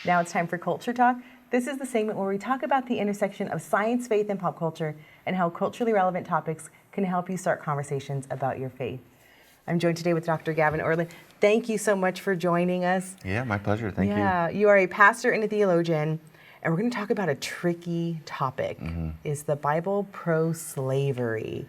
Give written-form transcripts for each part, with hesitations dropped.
Now it's time for Culture Talk. This is the segment where we talk about the intersection of science, faith, and pop culture, and how culturally relevant topics can help you start conversations about your faith. I'm joined today with Dr. Gavin Ortlund. Thank you so much for joining us. Yeah, my pleasure. Thank you. Yeah, you are a pastor and a theologian, and we're going to talk about a tricky topic. Is the Bible pro-slavery?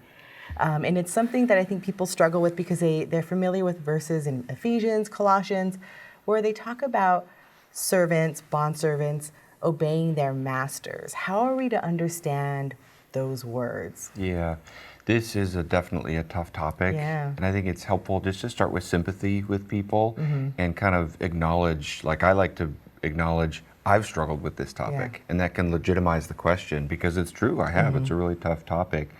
And it's something that I think people struggle with because they're familiar with verses in Ephesians, Colossians, where they talk about servants, bondservants, obeying their masters. How are we to understand those words? Yeah, this is definitely a tough topic. Yeah. And I think it's helpful just to start with sympathy with people and kind of acknowledge, like I like to acknowledge, I've struggled with this topic. And that can legitimize the question because it's true, I have. It's a really tough topic.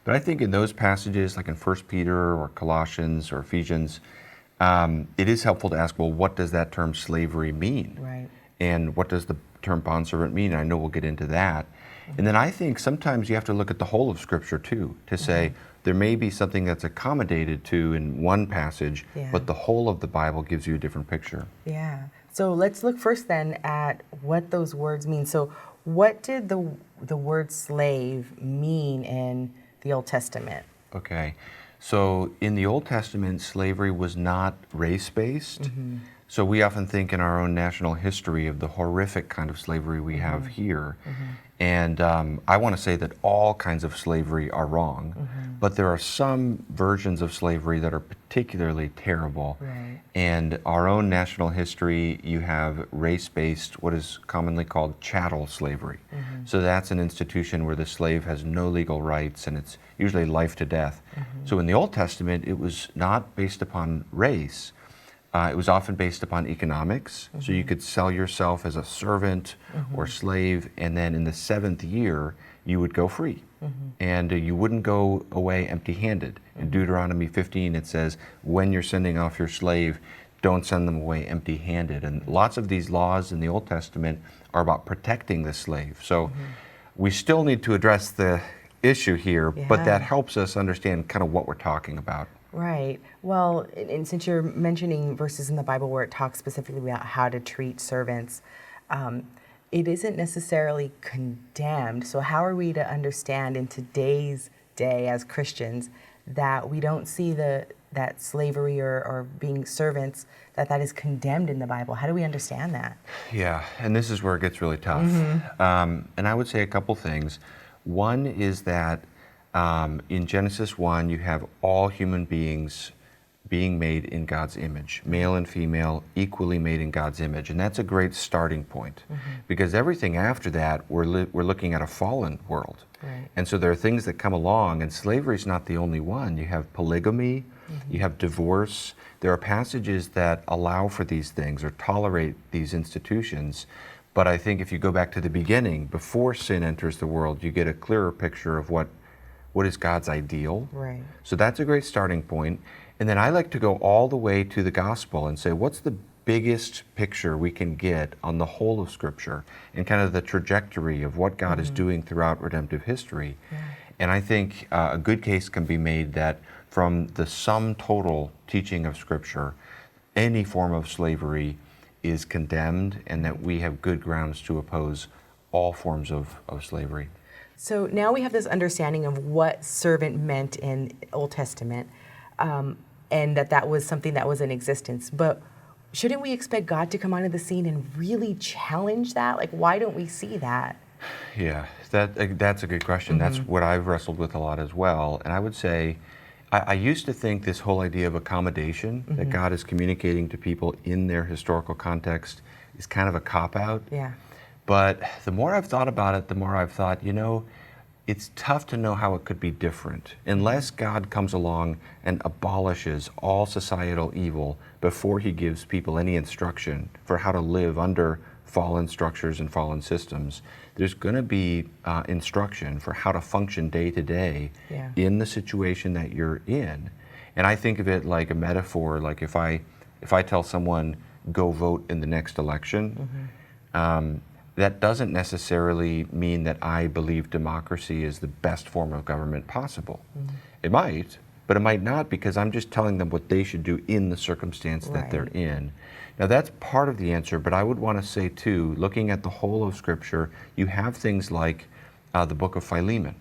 But I think in those passages, like in 1 Peter or Colossians or Ephesians, it is helpful to ask, well, what does that term slavery mean? Right. And what does the term bondservant mean? I know we'll get into that. And then I think sometimes you have to look at the whole of Scripture too, to say there may be something that's accommodated to in one passage, but the whole of the Bible gives you a different picture. Yeah. So let's look first then at what those words mean. So what did the word slave mean in the Old Testament? Okay. So in the Old Testament, slavery was not race-based. So we often think in our own national history of the horrific kind of slavery we have here. And I want to say that all kinds of slavery are wrong, but there are some versions of slavery that are particularly terrible. Right. And our own national history, you have race-based, what is commonly called chattel slavery. So that's an institution where the slave has no legal rights and it's usually life to death. So in the Old Testament, it was not based upon race. It was often based upon economics. So you could sell yourself as a servant or slave, and then in the seventh year, you would go free. And you wouldn't go away empty-handed. In Deuteronomy 15, it says, when you're sending off your slave, don't send them away empty-handed. And lots of these laws in the Old Testament are about protecting the slave. So we still need to address the issue here, but that helps us understand kind of what we're talking about. Right. Well, and since you're mentioning verses in the Bible where it talks specifically about how to treat servants, it isn't necessarily condemned. So how are we to understand in today's day as Christians that we don't see that slavery or being servants, that is condemned in the Bible? How do we understand that? Yeah, and this is where it gets really tough. And I would say a couple things. One is that in Genesis 1, you have all human beings being made in God's image, male and female, equally made in God's image. And that's a great starting point because everything after that, we're looking at a fallen world. Right. And so there are things that come along, and slavery is not the only one. You have polygamy, you have divorce. There are passages that allow for these things or tolerate these institutions. But I think if you go back to the beginning, before sin enters the world, you get a clearer picture of what is God's ideal. Right. So that's a great starting point. And then I like to go all the way to the gospel and say, what's the biggest picture we can get on the whole of Scripture and kind of the trajectory of what God is doing throughout redemptive history? And I think a good case can be made that from the sum total teaching of Scripture, any form of slavery is condemned and that we have good grounds to oppose all forms of slavery. So now we have this understanding of what servant meant in Old Testament, and that was something that was in existence. But shouldn't we expect God to come onto the scene and really challenge that? Like, why don't we see that? Yeah, that's a good question. That's what I've wrestled with a lot as well. And I would say, I used to think this whole idea of accommodation, that God is communicating to people in their historical context, is kind of a cop-out. Yeah. But the more I've thought about it, the more I've thought, it's tough to know how it could be different unless God comes along and abolishes all societal evil before he gives people any instruction for how to live under fallen structures and fallen systems. There's going to be instruction for how to function day to day in the situation that you're in. And I think of it like a metaphor, like if I tell someone, go vote in the next election, that doesn't necessarily mean that I believe democracy is the best form of government possible. It might, but it might not, because I'm just telling them what they should do in the circumstance that they're Right. in. Now that's part of the answer, but I would want to say too, looking at the whole of Scripture, you have things like the book of Philemon,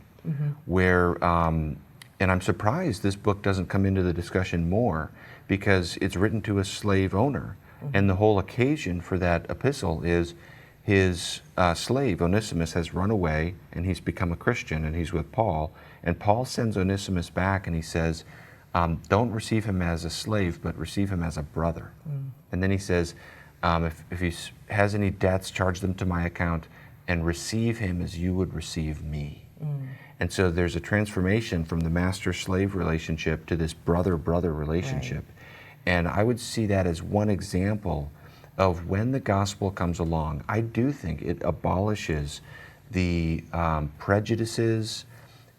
where, and I'm surprised this book doesn't come into the discussion more, because it's written to a slave owner. And the whole occasion for that epistle is his slave, Onesimus, has run away and he's become a Christian and he's with Paul. And Paul sends Onesimus back and he says, don't receive him as a slave, but receive him as a brother. And then he says, if he has any debts, charge them to my account and receive him as you would receive me. And so there's a transformation from the master-slave relationship to this brother-brother relationship. Right. And I would see that as one example of when the gospel comes along. I do think it abolishes the prejudices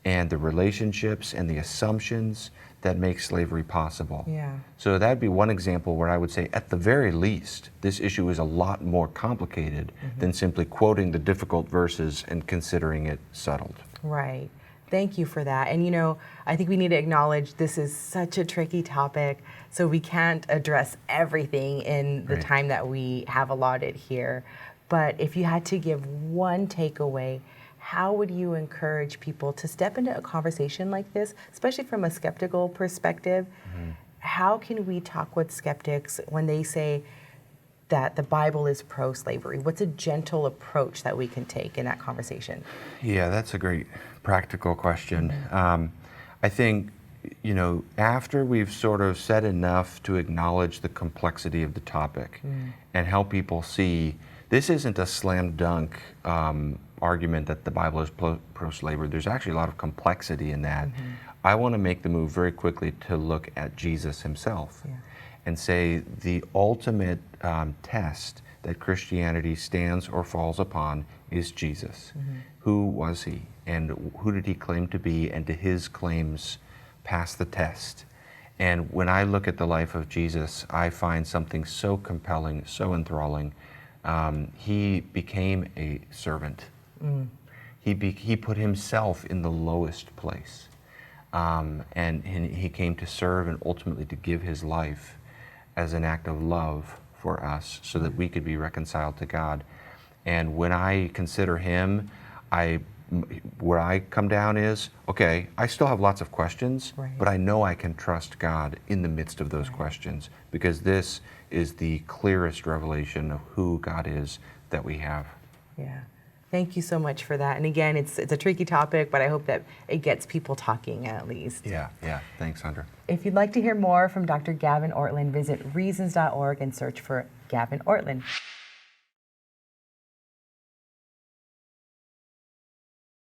and the relationships and the assumptions that make slavery possible. Yeah. So that'd be one example where I would say, at the very least, this issue is a lot more complicated than simply quoting the difficult verses and considering it settled. Right. Thank you for that. And you know, I think we need to acknowledge this is such a tricky topic, so we can't address everything in the Right. time that we have allotted here. But if you had to give one takeaway, how would you encourage people to step into a conversation like this, especially from a skeptical perspective? How can we talk with skeptics when they say that the Bible is pro-slavery? What's a gentle approach that we can take in that conversation? Yeah, that's a great practical question. I think, you know, after we've sort of said enough to acknowledge the complexity of the topic and help people see this isn't a slam dunk argument that the Bible is pro-slavery. There's actually a lot of complexity in that. I want to make the move very quickly to look at Jesus himself. And say the ultimate test that Christianity stands or falls upon is Jesus. Who was he? And who did he claim to be? And do his claims pass the test? And when I look at the life of Jesus, I find something so compelling, so enthralling. He became a servant. He put himself in the lowest place. And he came to serve and ultimately to give his life as an act of love for us so that we could be reconciled to God. And when I consider him, where I come down is, okay, I still have lots of questions, but I know I can trust God in the midst of those questions, because this is the clearest revelation of who God is that we have. Yeah. Thank you so much for that. And again, it's a tricky topic, but I hope that it gets people talking at least. Yeah. Thanks, Sandra. If you'd like to hear more from Dr. Gavin Ortlund, visit reasons.org and search for Gavin Ortlund.